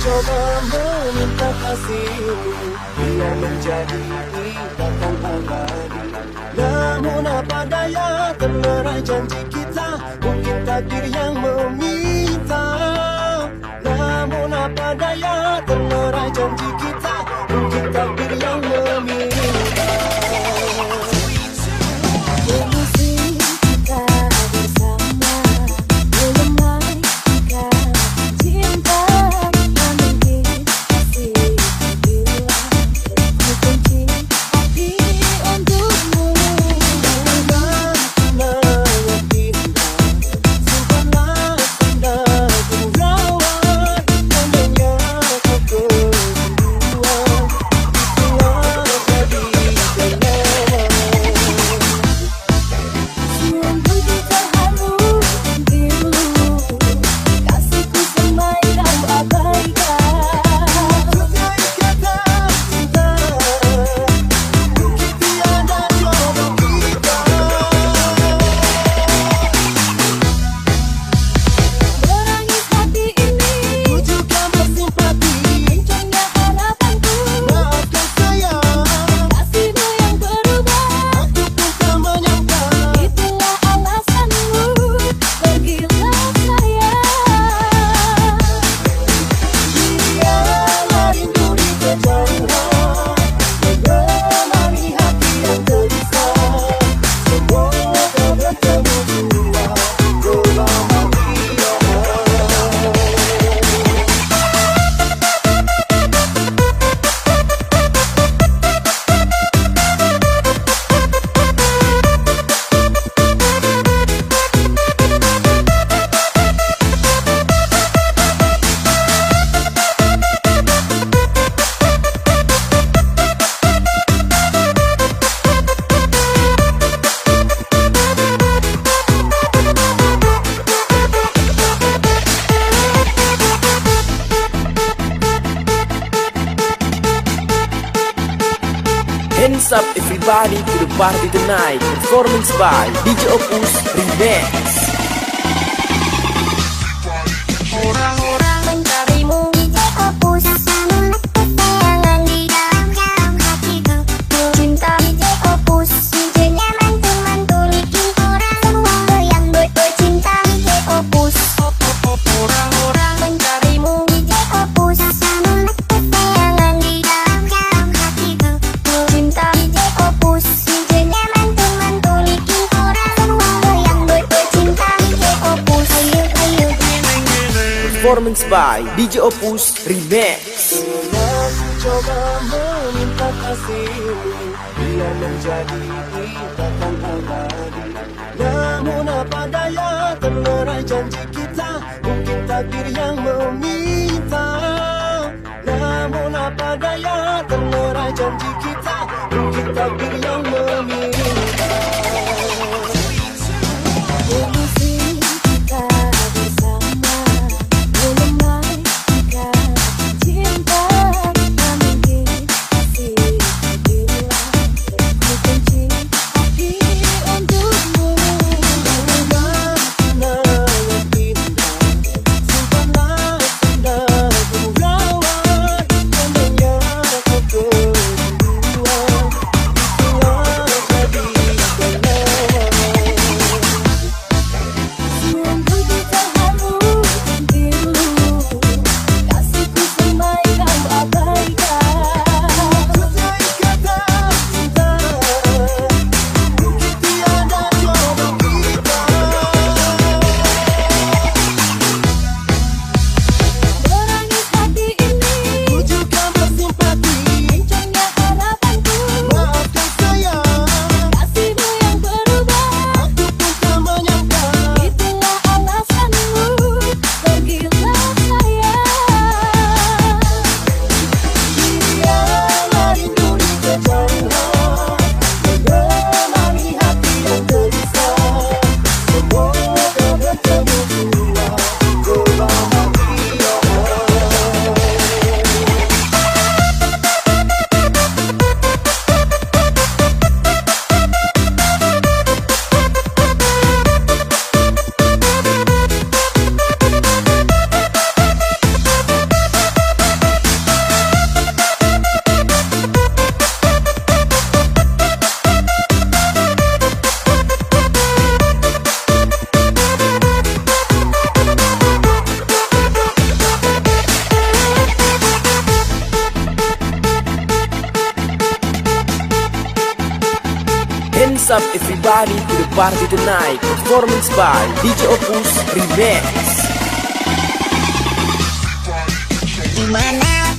coba meminta kasihmu, biar menjadi ikatan abadi. Namun apa daya, terlerai janji kita, mungkin takdir yang meminta. Namun apa daya, terlerai janji kita, mungkin takdir yang meminta. Hands up everybody to the party tonight. Performance by DJ Opus Remix. Orang-orang mencarimu DJ Opus, namun kesayangan di dalam hatiku. Cinta DJ Opus, DJ-nya mantul-mantulikin orang semua goyang boy cinta DJ Opus. Orang-orang mencarimu DJ Opus, namun kesayangan di dalam hatiku. Cinta DJ Opus, DJ-nya mantul-mantulikin orang semua goyang boy cinta DJ Opus. Ayo ayo. Performance by DJ Opus Remix. Coba meminta kasihmu, biar menjadi ikatan abadi. Namun apa daya, terlerai janji kita, mungkin takdir yang meminta. Namun apa daya, terlerai janji kita, mungkin takdir yang meminta. Hands up everybody to the party tonight. Performance by DJ Opus Remix. Dimana